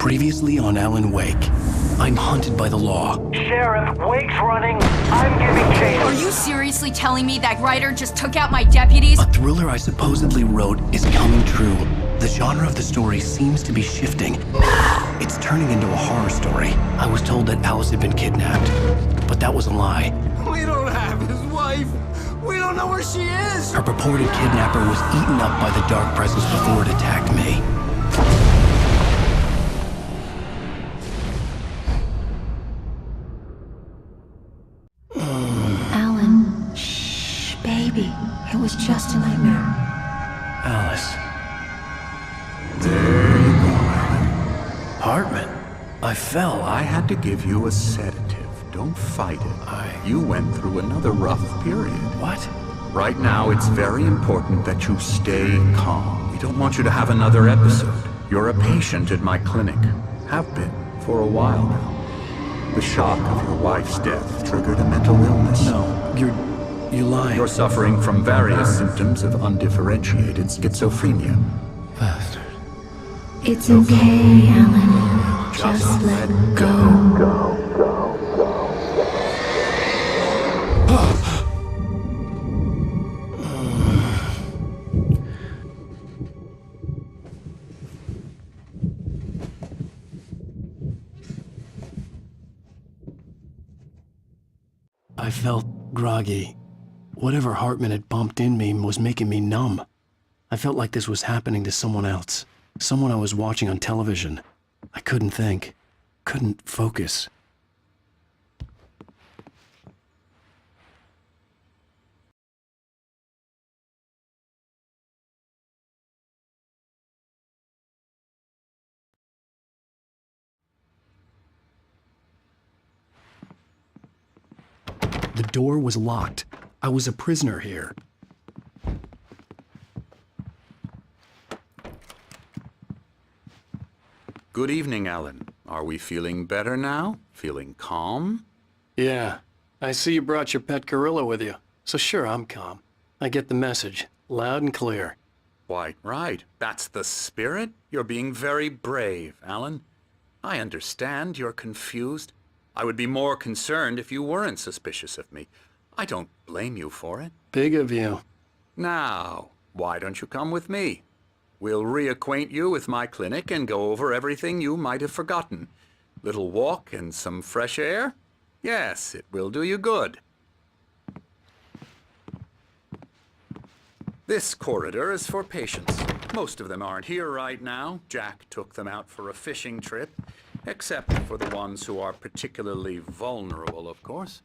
Previously on Alan Wake. I'm hunted by the law. Sheriff, Wake's running. I'm giving chase. Are you seriously telling me that writer just took out my deputies? A thriller I supposedly wrote is coming true. The genre of the story seems to be shifting. It's turning into a horror story. I was told that Alice had been kidnapped, but that was a lie. We don't have his wife. We don't know where she is. Her purported kidnapper was eaten up by the dark presence before it attacked me. Alan, shh, baby. It was just a nightmare. Alice. There you go, Alan. Hartman. I fell. I had to give you a sedative. Don't fight it. You went through another rough period. What? Right now, it's very important that you stay calm. We don't want you to have another episode. You're a patient at my clinic. Have been for a while now. The shock of your wife's death triggered a mental illness. No, you're lying. You're suffering from various symptoms of undifferentiated schizophrenia. Bastard. It's okay, Alan. Just let go. I felt groggy. Whatever Hartman had bumped in me was making me numb. I felt like this was happening to someone else. Someone I was watching on television. I couldn't think. Couldn't focus. The door was locked. I was a prisoner here. Good evening, Alan. Are we feeling better now? Feeling calm? Yeah. I see you brought your pet gorilla with you. So sure, I'm calm. I get the message. Loud and clear. Quite right. That's the spirit. You're being very brave, Alan. I understand you're confused. I would be more concerned if you weren't suspicious of me. I don't blame you for it. Big of you. Now, why don't you come with me? We'll reacquaint you with my clinic and go over everything you might have forgotten. Little walk and some fresh air? Yes, it will do you good. This corridor is for patients. Most of them aren't here right now. Jack took them out for a fishing trip, except for the ones who are particularly vulnerable, of course.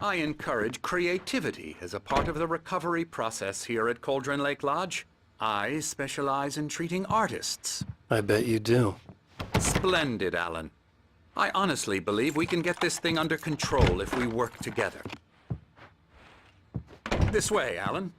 I encourage creativity as a part of the recovery process here at Cauldron Lake Lodge. I specialize in treating artists. I bet you do. Splendid, Alan. I honestly believe we can get this thing under control if we work together. This way, Alan.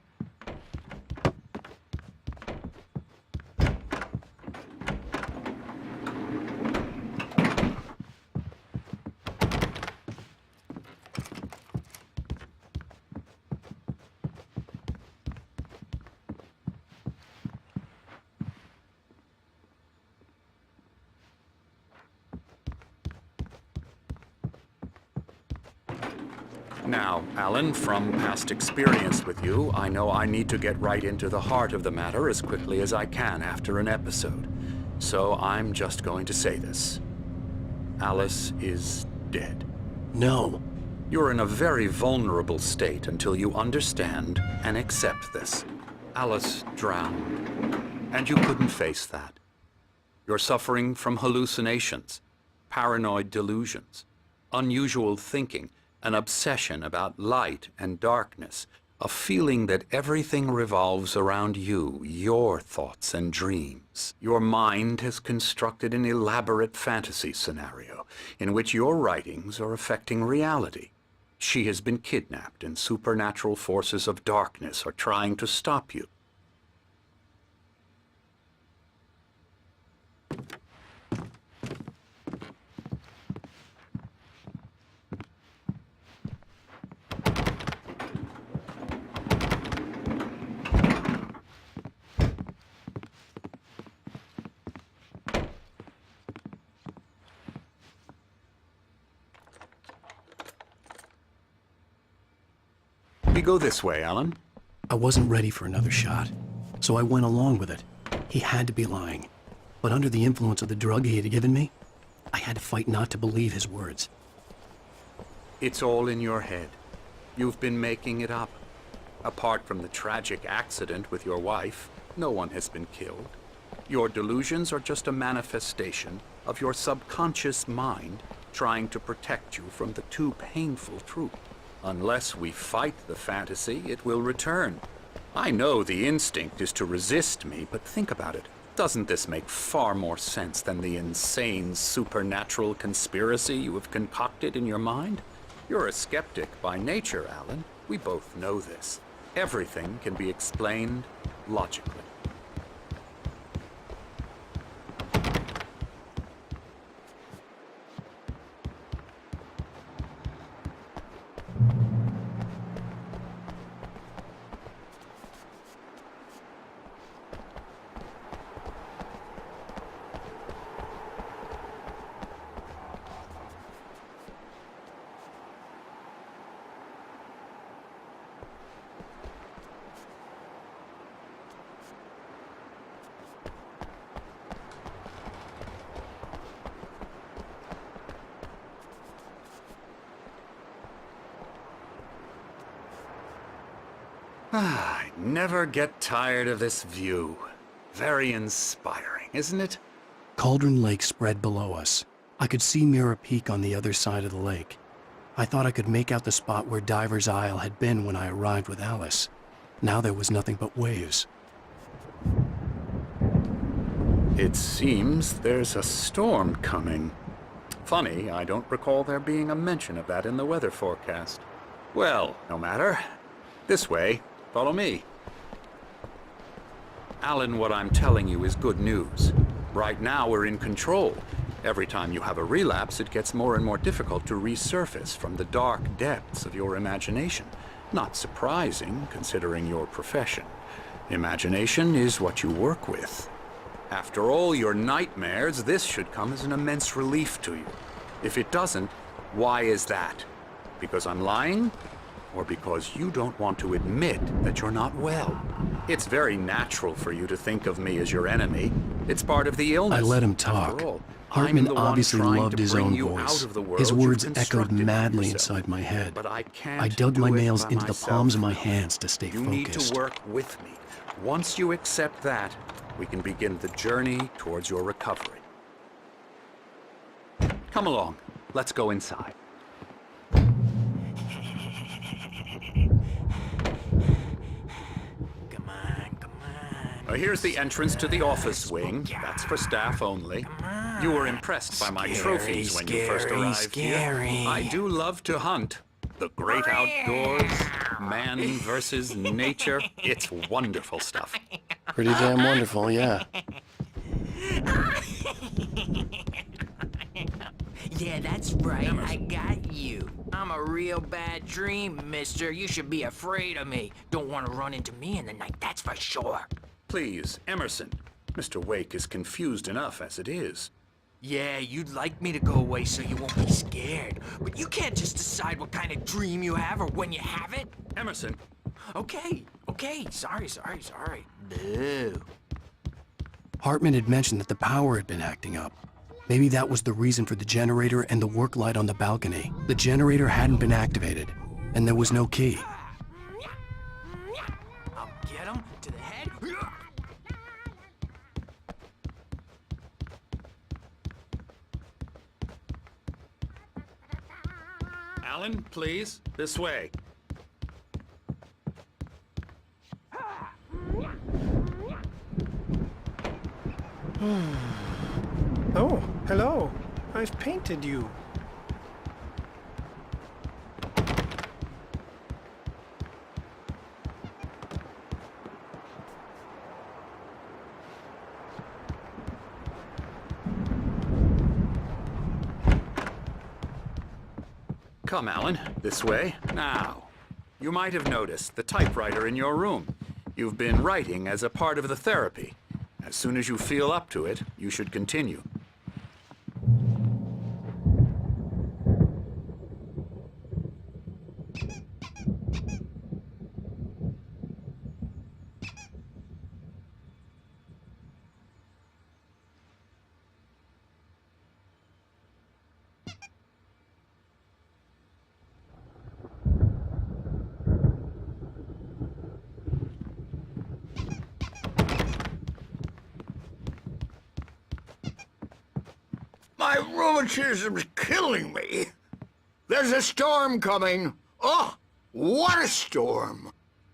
Now, Alan, from past experience with you, I know I need to get right into the heart of the matter as quickly as I can after an episode. So I'm just going to say this. Alice is dead. No. You're in a very vulnerable state until you understand and accept this. Alice drowned, and you couldn't face that. You're suffering from hallucinations, paranoid delusions, unusual thinking, an obsession about light and darkness, a feeling that everything revolves around you, your thoughts and dreams. Your mind has constructed an elaborate fantasy scenario in which your writings are affecting reality. She has been kidnapped and supernatural forces of darkness are trying to stop you. We go this way, Alan. I wasn't ready for another shot, so I went along with it. He had to be lying. But under the influence of the drug he had given me, I had to fight not to believe his words. It's all in your head. You've been making it up. Apart from the tragic accident with your wife, no one has been killed. Your delusions are just a manifestation of your subconscious mind trying to protect you from the too painful truth. Unless we fight the fantasy, it will return. I know the instinct is to resist me, but think about it. Doesn't this make far more sense than the insane supernatural conspiracy you have concocted in your mind? You're a skeptic by nature, Alan. We both know this. Everything can be explained logically. I never get tired of this view. Very inspiring, isn't it? Cauldron Lake spread below us. I could see Mirror Peak on the other side of the lake. I thought I could make out the spot where Diver's Isle had been when I arrived with Alice. Now there was nothing but waves. It seems there's a storm coming. Funny, I don't recall there being a mention of that in the weather forecast. Well, no matter. This way. Follow me. Alan, what I'm telling you is good news. Right now, we're in control. Every time you have a relapse, it gets more and more difficult to resurface from the dark depths of your imagination. Not surprising, considering your profession. Imagination is what you work with. After all your nightmares, this should come as an immense relief to you. If it doesn't, why is that? Because I'm lying? Or because you don't want to admit that you're not well? It's very natural for you to think of me as your enemy. It's part of the illness. I let him talk. After all, Hartman I'm the one obviously trying loved to his bring own you voice. out of the world His words you've echoed constructed for madly yourself. inside my head. But I can't I dug do my it nails by into the myself. palms of my hands to stay You need to focused. work with me. Once you accept that, we can begin the journey towards your recovery. Come along. Let's go inside. Here's the entrance to the office wing. That's for staff only. You were impressed by my trophies when you first arrived here. I do love to hunt. The great outdoors, man versus nature. It's wonderful stuff. Pretty damn wonderful, yeah. Yeah, that's right. I got you. I'm a real bad dream, mister. You should be afraid of me. Don't want to run into me in the night, that's for sure. Please, Emerson. Mr. Wake is confused enough as it is. Yeah, you'd like me to go away so you won't be scared. But you can't just decide what kind of dream you have or when you have it. Emerson. Okay. Sorry. Boo. Hartman had mentioned that the power had been acting up. Maybe that was the reason for the generator and the work light on the balcony. The generator hadn't been activated, and there was no key. I'll get him to the head. Alan, please. This way. Oh, hello. I've painted you. Come, Alan. This way. Now, you might have noticed the typewriter in your room. You've been writing as a part of the therapy. As soon as you feel up to it, you should continue. My rheumatism's killing me. There's a storm coming. Oh, what a storm.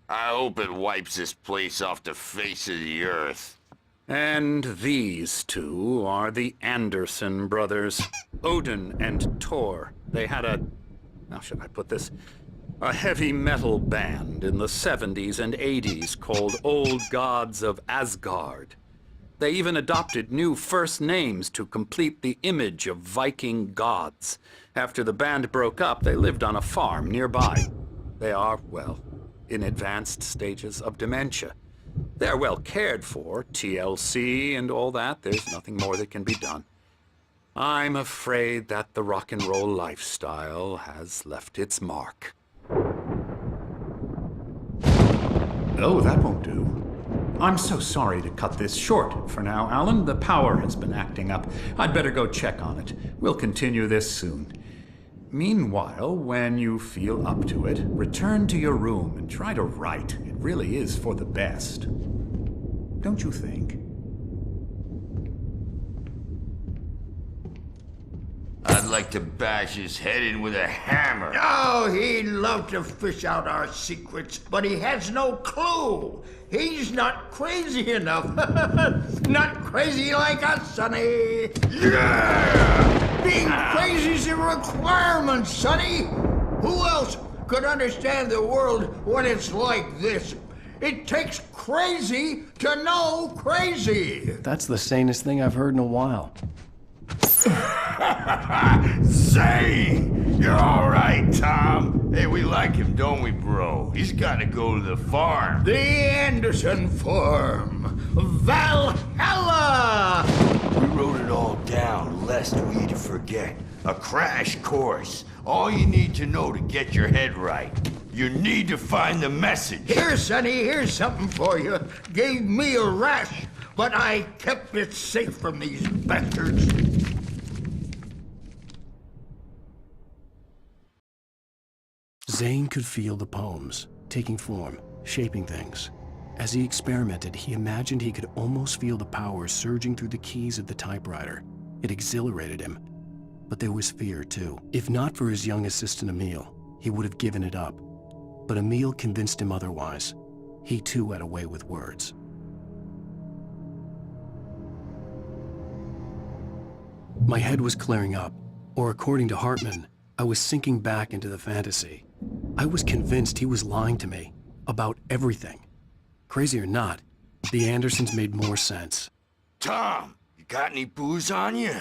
I hope it wipes this place off the face of the earth. And these two are the Anderson brothers, Odin and Tor. They had how should I put this? A heavy metal band in the 70s and 80s called Old Gods of Asgard. They even adopted new first names to complete the image of Viking gods. After the band broke up, they lived on a farm nearby. They are, well, in advanced stages of dementia. They're well cared for, TLC and all that. There's nothing more that can be done. I'm afraid that the rock and roll lifestyle has left its mark. Oh, that won't do. I'm so sorry to cut this short for now, Alan. The power has been acting up. I'd better go check on it. We'll continue this soon. Meanwhile, when you feel up to it, return to your room and try to write. It really is for the best. Don't you think? I'd like to bash his head in with a hammer. Oh, he'd love to fish out our secrets, but he has no clue. He's not crazy enough. Not crazy like us, Sonny. Yeah! Being crazy's a requirement, Sonny. Who else could understand the world when it's like this? It takes crazy to know crazy. That's the sanest thing I've heard in a while. Zane! You're all right, Tom. Hey, we like him, don't we, bro? He's got to go to the farm. The Anderson Farm. Valhalla! We wrote it all down, lest we'd forget. A crash course. All you need to know to get your head right. You need to find the message. Here, Sonny, here's something for you. Gave me a rash, but I kept it safe from these bastards. Zane could feel the poems, taking form, shaping things. As he experimented, he imagined he could almost feel the power surging through the keys of the typewriter. It exhilarated him. But there was fear, too. If not for his young assistant Emil, he would have given it up. But Emil convinced him otherwise. He too had a way with words. My head was clearing up, or according to Hartman, I was sinking back into the fantasy. I was convinced he was lying to me about everything. Crazy or not, the Andersons made more sense. Tom, you got any booze on you?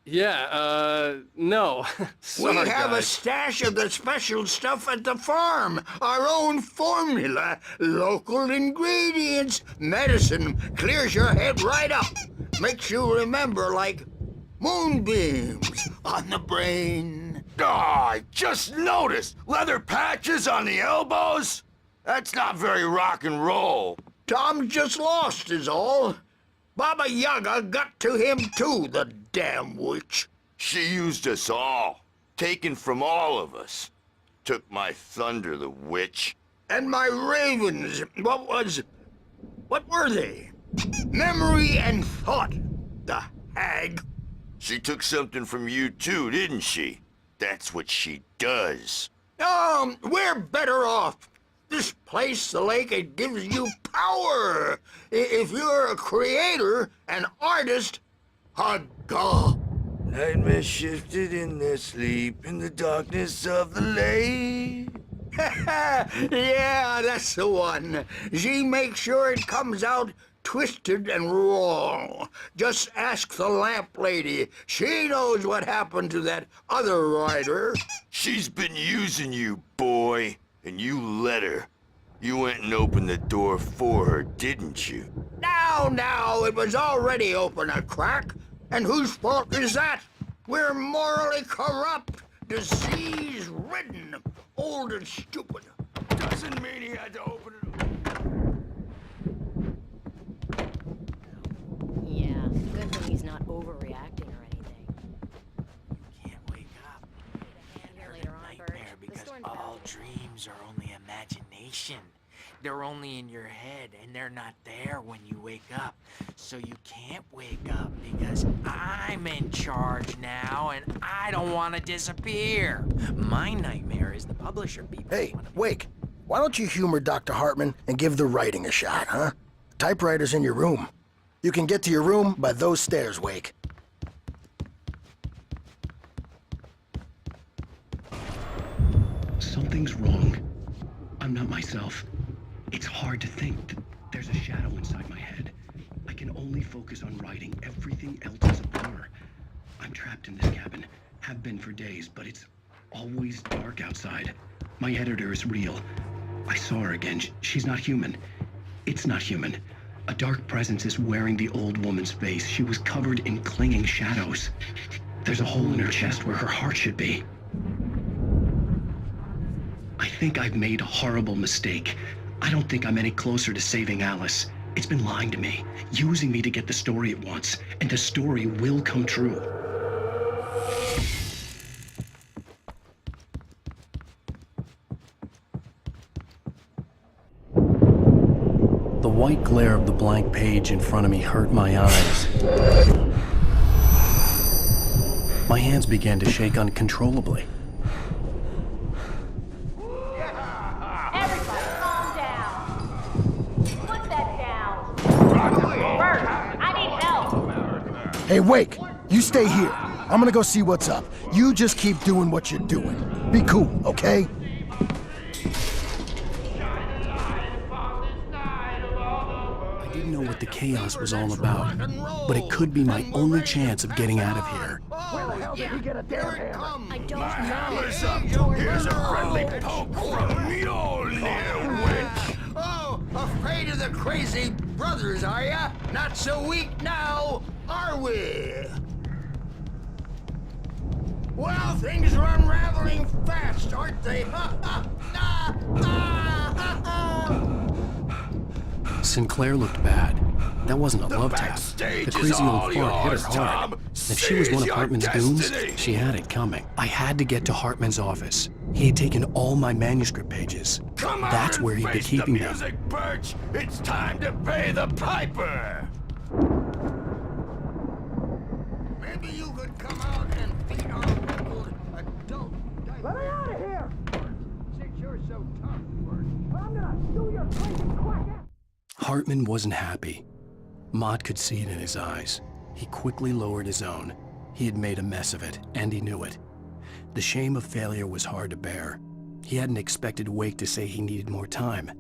Yeah, no. Sorry, we have guys. a stash of the special stuff at the farm. Our own formula, local ingredients. Medicine clears your head right up. Makes you remember like moonbeams on the brain. Oh, I just noticed. Leather patches on the elbows? That's not very rock and roll. Tom just lost is all. Baba Yaga got to him too, the damn witch. She used us all. Taken from all of us. Took my thunder, the witch. And my ravens, what were they? Memory and thought, the hag. She took something from you too, didn't she? That's what she does. We're better off. This place, the lake, it gives you power. If you're a creator, an artist, God. Nightmares shifted in their sleep in the darkness of the lake. Yeah, that's the one. She makes sure it comes out twisted and wrong. Just ask the lamp lady. She knows what happened to that other rider. She's been using you, boy. And you let her. You went and opened the door for her, didn't you? Now, it was already open a crack. And whose fault is that? We're morally corrupt, disease-ridden, old and stupid. Doesn't mean he had to open it. Yeah, good thing he's not overreacting or anything. Can't wake up. Here later on, Bert. Nightmare The because storm's all about to end. dreams are only imagination. They're only in your head, and they're not there when you wake up. So you can't wake up because I'm in charge now and I don't want to disappear. My nightmare is the publisher people. Hey, Wake, why don't you humor Dr. Hartman and give the writing a shot, huh? Typewriter's in your room. You can get to your room by those stairs, Wake. Something's wrong. I'm not myself. It's hard to think. There's a shadow inside my head. I can only focus on writing. Everything else is a blur. I'm trapped in this cabin. Have been for days, but it's always dark outside. My editor is real. I saw her again. She's not human. It's not human. A dark presence is wearing the old woman's face. She was covered in clinging shadows. There's a hole in her chest where her heart should be. I think I've made a horrible mistake. I don't think I'm any closer to saving Alice. It's been lying to me, using me to get the story it wants, and the story will come true. The white glare of the blank page in front of me hurt my eyes. My hands began to shake uncontrollably. Hey, Wake, you stay here. I'm gonna go see what's up. You just keep doing what you're doing. Be cool, okay? I didn't know what the chaos was all about, but it could be my only chance of getting out of here. Where the hell did he get a damn hammer? I don't My know. hammer's up. Here's a friendly poke from Mjolnir, witch. Oh, afraid of the crazy brothers, are ya? Not so weak now, are we? Well, things are unraveling fast, aren't they? Sinclair looked bad. That wasn't a love tap. The crazy old fart hit her hard. If she was one of Hartman's goons, she had it coming. I had to get to Hartman's office. He had taken all my manuscript pages. That's where he'd be keeping them. Birch. It's time to pay the piper. Maybe you could come out and feed our wrinkled adult. Let me out of here! Since you're so tough, Bert, I'm gonna do your crazy quack. Hartman wasn't happy. Mott could see it in his eyes. He quickly lowered his own. He had made a mess of it, and he knew it. The shame of failure was hard to bear. He hadn't expected Wake to say he needed more time,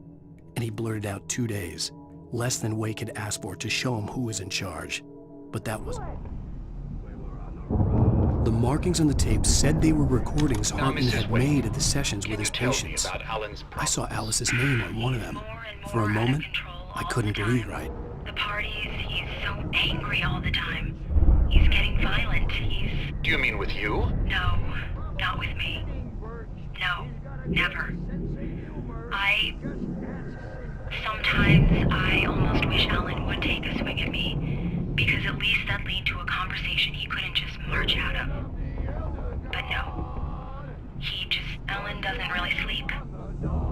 and he blurted out 2 days, less than Wake had asked for to show him who was in charge. But that wasn't. The markings on the tape said they were recordings Hartman had made at the sessions with his patients. I saw Alice's name on one of them. For a moment, I couldn't breathe right. The parties, he's so angry all the time. He's getting violent. Do you mean with you? No, not with me. No, never. Sometimes I almost wish Alan would take a swing at me, because at least that'd lead to a conversation he couldn't just march out of. But no. Alan doesn't really sleep.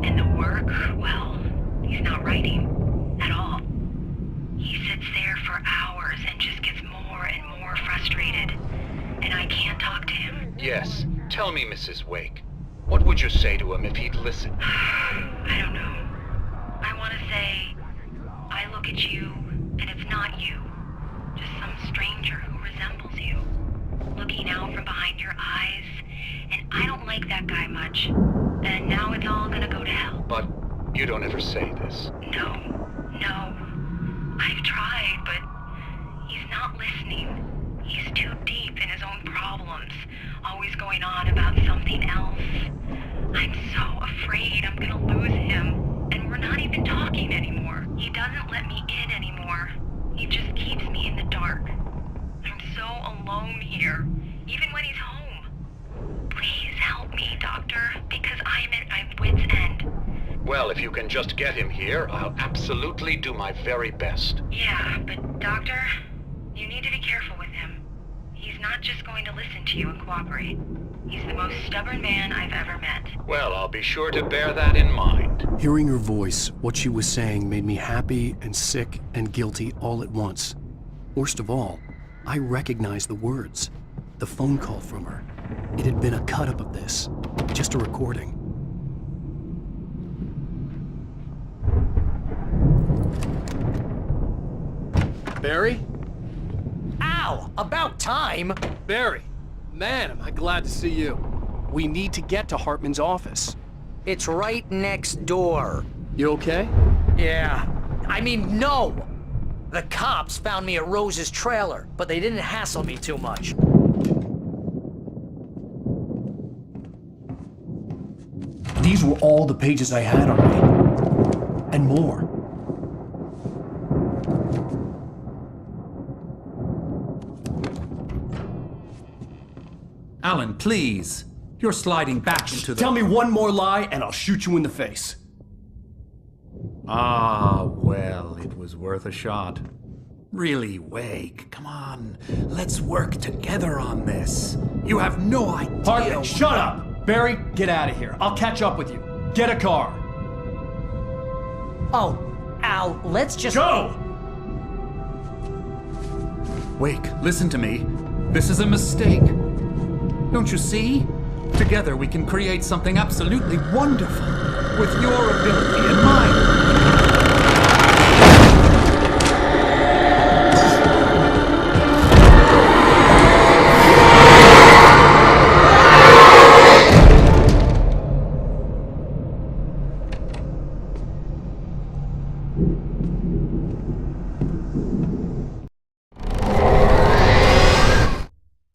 And the work, well, he's not writing at all. He sits there for hours and just gets more and more frustrated. And I can't talk to him. Yes. Tell me, Mrs. Wake. What would you say to him if he'd listen? I don't know. I want to say, I look at you, and it's not you. Just some stranger who resembles you. Looking out from behind your eyes. And I don't like that guy much. And now it's all gonna go to hell. But you don't ever say this. No. I've tried, but he's not listening. He's too deep in his own problems, always going on about something else. I'm so afraid I'm gonna lose him, and we're not even talking anymore. He doesn't let me in anymore. He just keeps me in the dark. I'm so alone here, even when he's home. Please help me, Doctor, because I'm at my wit's end. Well, if you can just get him here, I'll absolutely do my very best. Yeah, but Doctor, you need to be careful with him. He's not just going to listen to you and cooperate. He's the most stubborn man I've ever met. Well, I'll be sure to bear that in mind. Hearing her voice, what she was saying made me happy and sick and guilty all at once. Worst of all, I recognized the words. The phone call from her. It had been a cut-up of this. Just a recording. Barry? Ow! About time! Barry! Man, am I glad to see you. We need to get to Hartman's office. It's right next door. You okay? Yeah. I mean, no! The cops found me at Rose's trailer, but they didn't hassle me too much. These were all the pages I had on me. And more. Alan, please. You're sliding back into the... Tell me one more lie and I'll shoot you in the face. Ah, well, it was worth a shot. Really, Wake, come on. Let's work together on this. You have no idea... Hartman, shut up! Barry, get out of here. I'll catch up with you. Get a car. Oh, Al, let's just... Go! Wake, listen to me. This is a mistake. Don't you see? Together we can create something absolutely wonderful. With your ability and mine.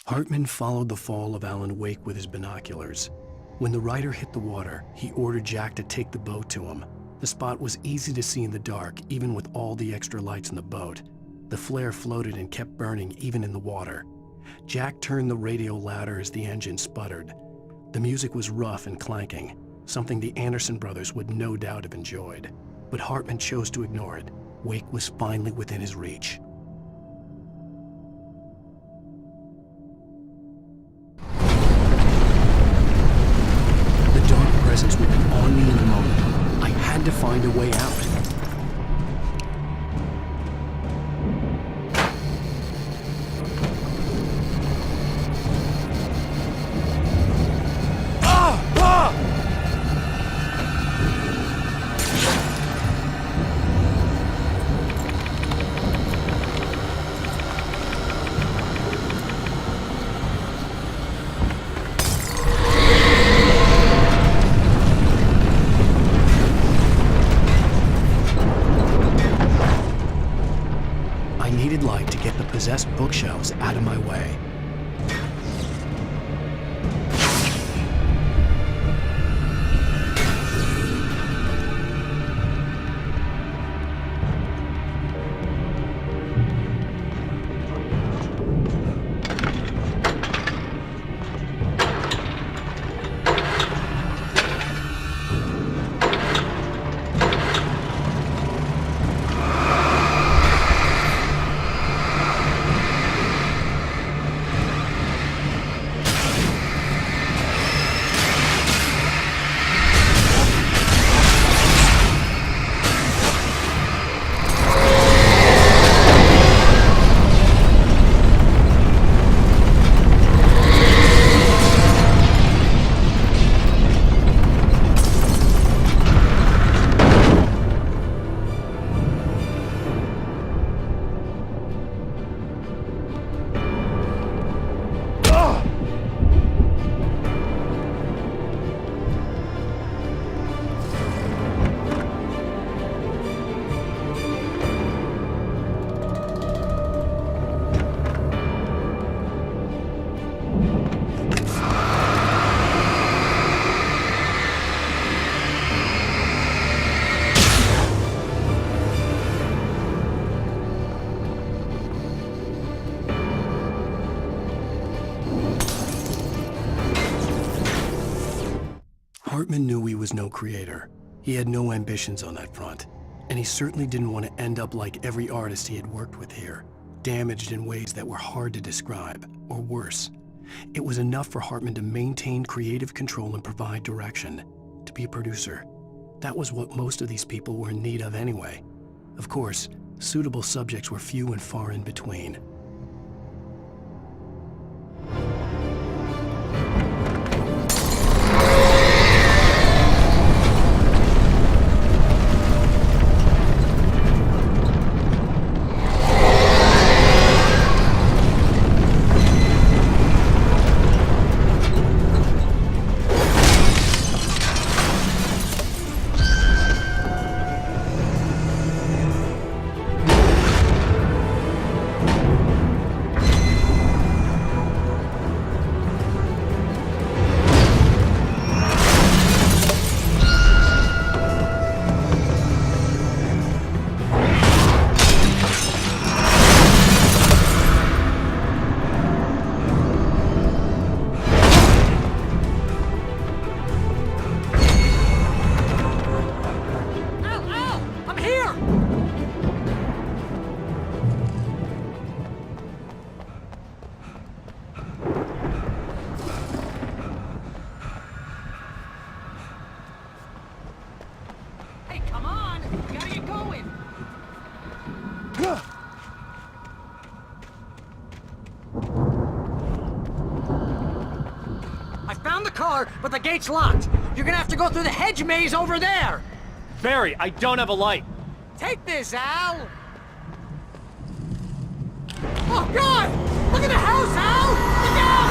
Hartman followed the fall of Alan Wake with his binoculars. When the rider hit the water, he ordered Jack to take the boat to him. The spot was easy to see in the dark, even with all the extra lights in the boat. The flare floated and kept burning even in the water. Jack turned the radio louder as the engine sputtered. The music was rough and clanking, something the Anderson brothers would no doubt have enjoyed. But Hartman chose to ignore it. Wake was finally within his reach. Presence would be on me in a moment. I had to find a way out. Possessed bookshelves out of my way. Hartman knew he was no creator. He had no ambitions on that front. And he certainly didn't want to end up like every artist he had worked with here, damaged in ways that were hard to describe, or worse. It was enough for Hartman to maintain creative control and provide direction, to be a producer. That was what most of these people were in need of anyway. Of course, Suitable subjects were few and far in between. But the gate's locked. You're gonna have to go through the hedge maze over there. Barry, I don't have a light. Take this, Al. Oh, God! Look at the house, Al! Look out!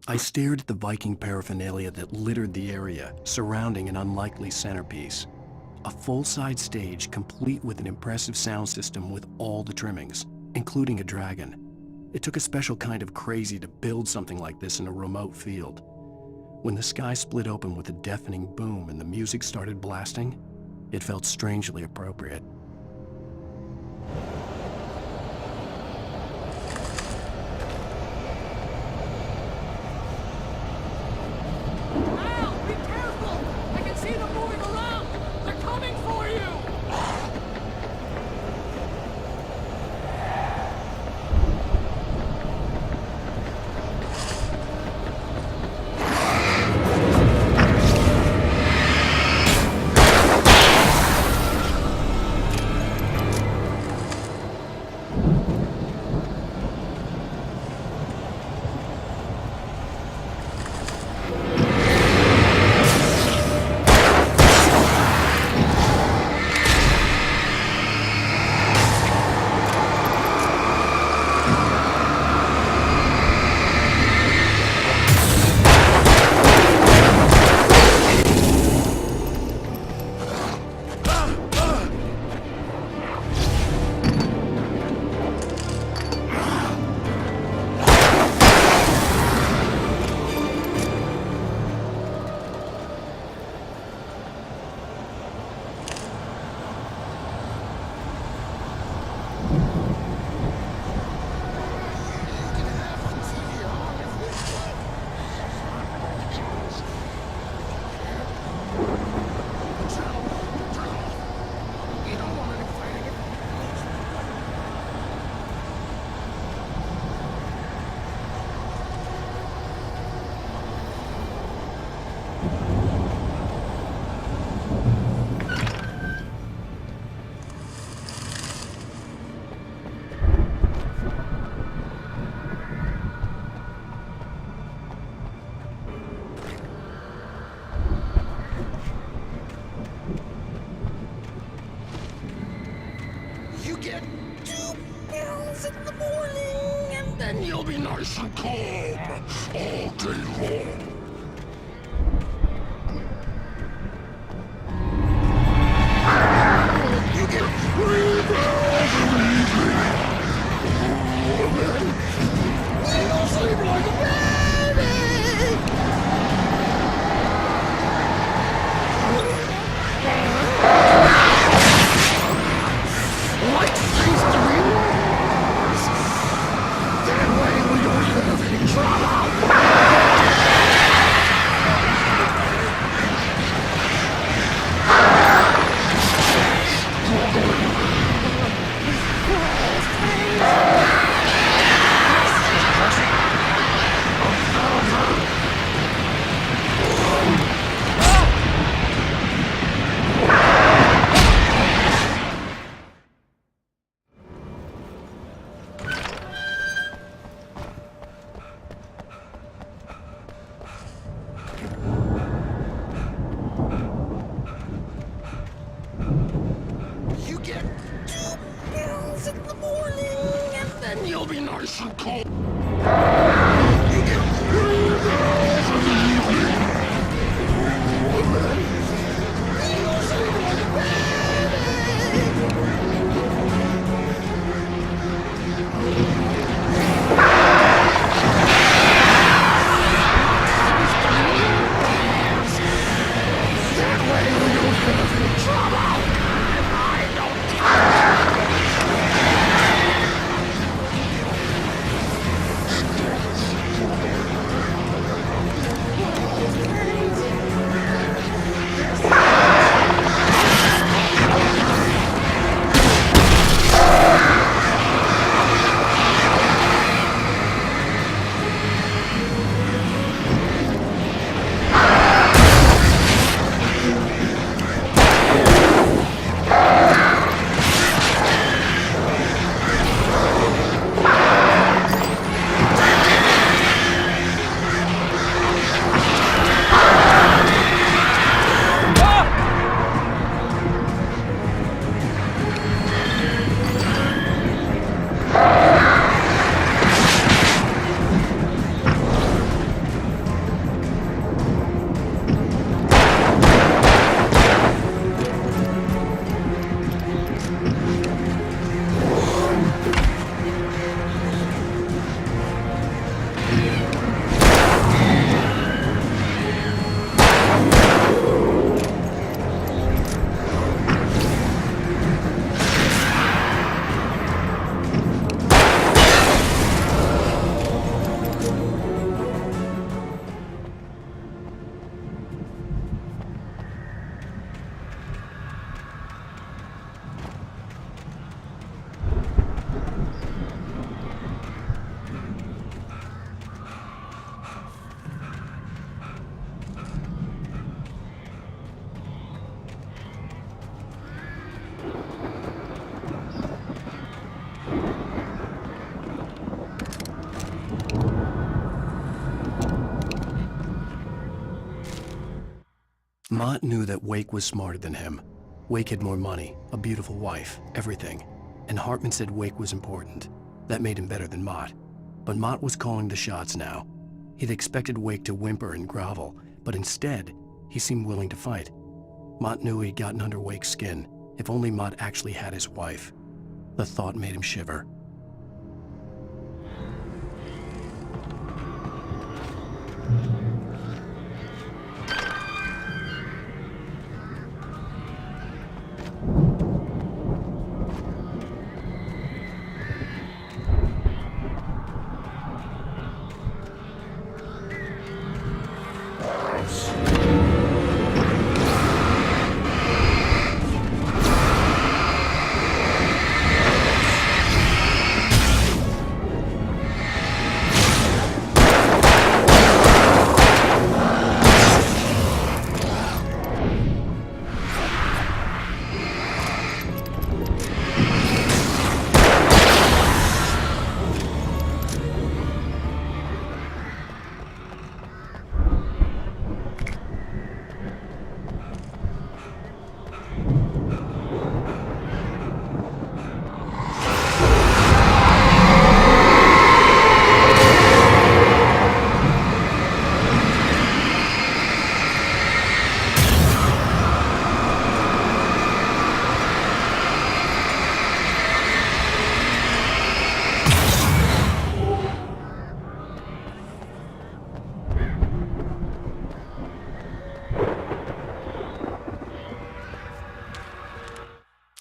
I stared at the Viking paraphernalia that littered the area, surrounding an unlikely centerpiece. A full-size stage complete with an impressive sound system with all the trimmings, including a dragon. It took a special kind of crazy to build something like this in a remote field. When the sky split open with a deafening boom and the music started blasting, it felt strangely appropriate. pills in the morning, and then you'll be nice and calm all day long. You get 3 pills in the evening, and then you'll sleep like a baby. Like things to be worse. That way we don't have any trouble. You get 2 pills in the morning, and then you'll be nice and calm. You get 3 pills in the evening, and then you'll sleep like a That way we don't have any trouble. I don't Mott knew that Wake was smarter than him. Wake had more money, a beautiful wife, everything. And Hartman said Wake was important. That made him better than Mott. But Mott was calling the shots now. He'd expected Wake to whimper and grovel, but instead, he seemed willing to fight. Mott knew he'd gotten under Wake's skin. If only Mott actually had his wife. The thought made him shiver.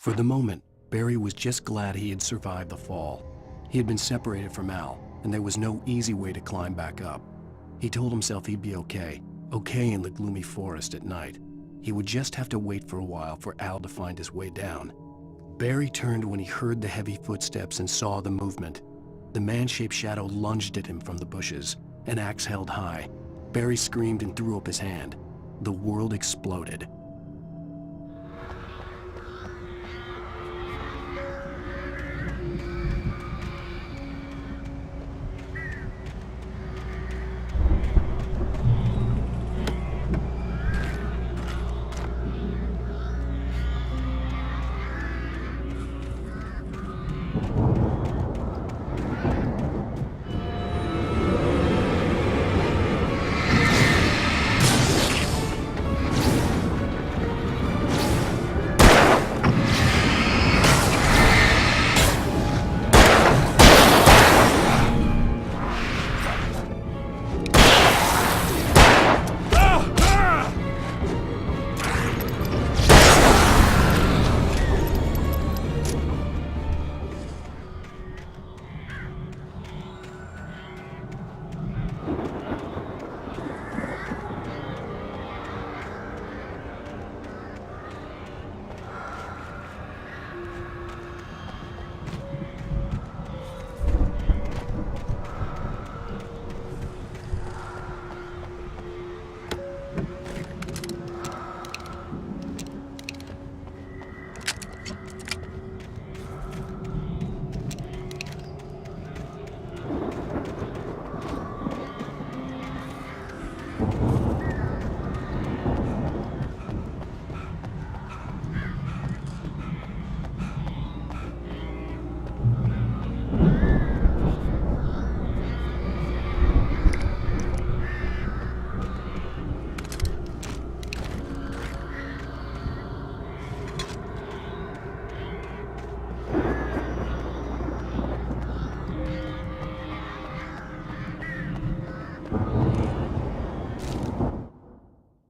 For the moment, Barry was just glad he had survived the fall. He had been separated from Al, and there was no easy way to climb back up. He told himself he'd be okay in the gloomy forest at night. He would just have to wait for a while for Al to find his way down. Barry turned when he heard the heavy footsteps and saw the movement. The man-shaped shadow lunged at him from the bushes, an axe held high. Barry screamed and threw up his hand. The world exploded.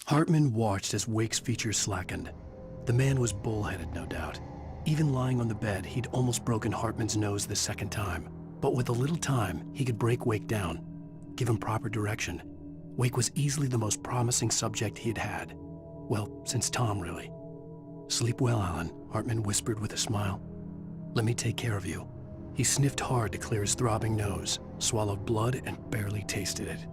Hartman watched as Wake's features slackened. The man was bullheaded, no doubt. Even lying on the bed, he'd almost broken Hartman's nose the second time. But with a little time, he could break Wake down, give him proper direction. Wake was easily the most promising subject he had had. Well, since Tom, really. "Sleep well, Alan," Hartman whispered with a smile. "Let me take care of you." He sniffed hard to clear his throbbing nose, swallowed blood, and barely tasted it.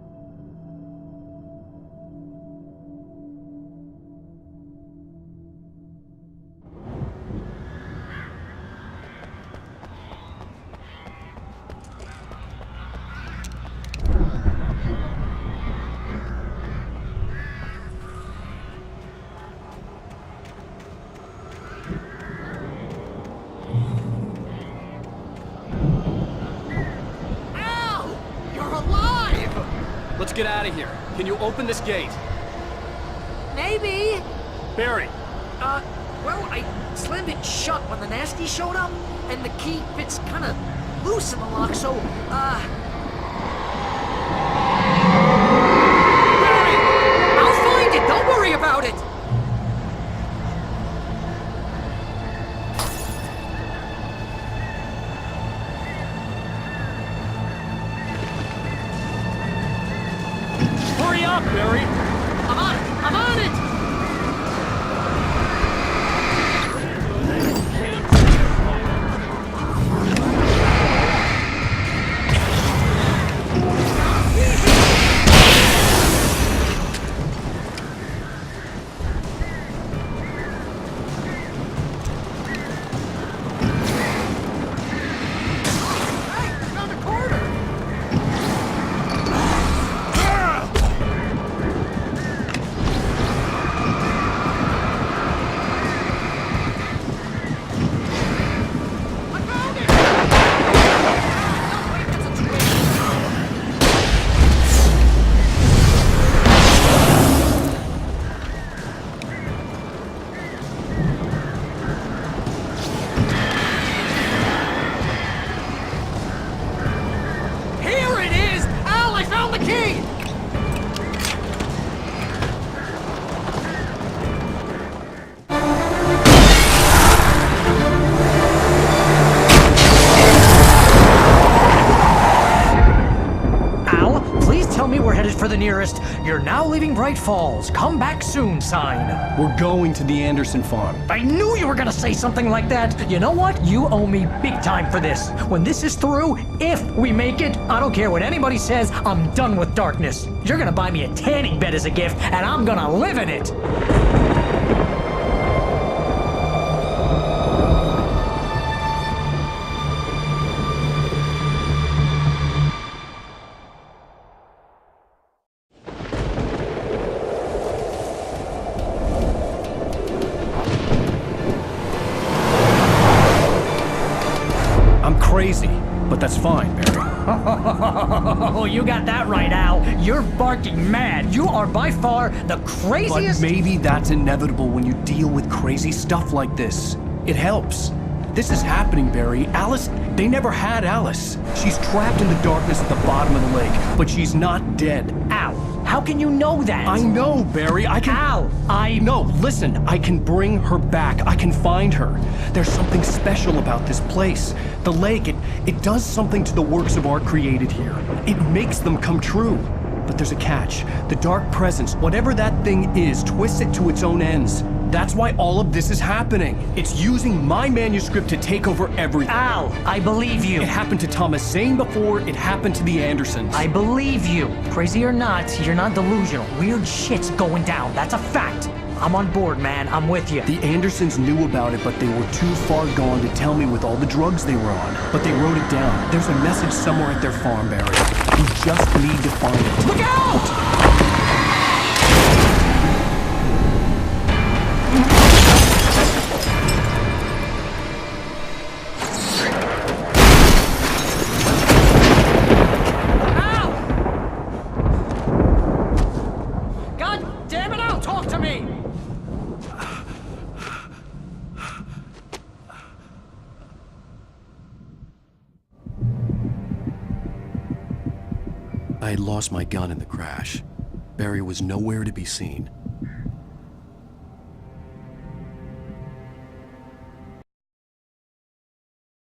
Let's get out of here. Can you open this gate? Maybe. Barry! Well, I slammed it shut when the nasty showed up, and the key fits kinda loose in the lock, so, Barry! I'll find it! Don't worry about it! Hurry up, Barry! I'm on it! I'm on it! nearest "You're now leaving Bright Falls. Come back soon" sign. We're going to the Anderson farm. I knew you were gonna say something like that. You know what? You owe me big time for this. When this is through, if we make it, I don't care what anybody says, I'm done with darkness. You're gonna buy me a tanning bed as a gift, and I'm gonna live in it. Crazy, but that's fine, Barry. Oh, you got that right, Al. You're barking mad. You are by far the craziest... But maybe that's inevitable when you deal with crazy stuff like this. It helps. This is happening, Barry. Alice, they never had Alice. She's trapped in the darkness at the bottom of the lake, but she's not dead. Al, how can you know that? I know, Barry. I can... Al, No, listen. I can bring her back. I can find her. There's something special about this place. The lake, it does something to the works of art created here. It makes them come true. But there's a catch. The dark presence, whatever that thing is, twists it to its own ends. That's why all of this is happening. It's using my manuscript to take over everything. Al, I believe you. It happened to Thomas Zane before, it happened to the Andersons. I believe you. Crazy or not, you're not delusional. Weird shit's going down. That's a fact. I'm on board, man. I'm with you. The Andersons knew about it, but they were too far gone to tell me with all the drugs they were on. But they wrote it down. There's a message somewhere at their farm, Barry. We just need to find it. Look out! I had lost my gun in the crash. Barry was nowhere to be seen.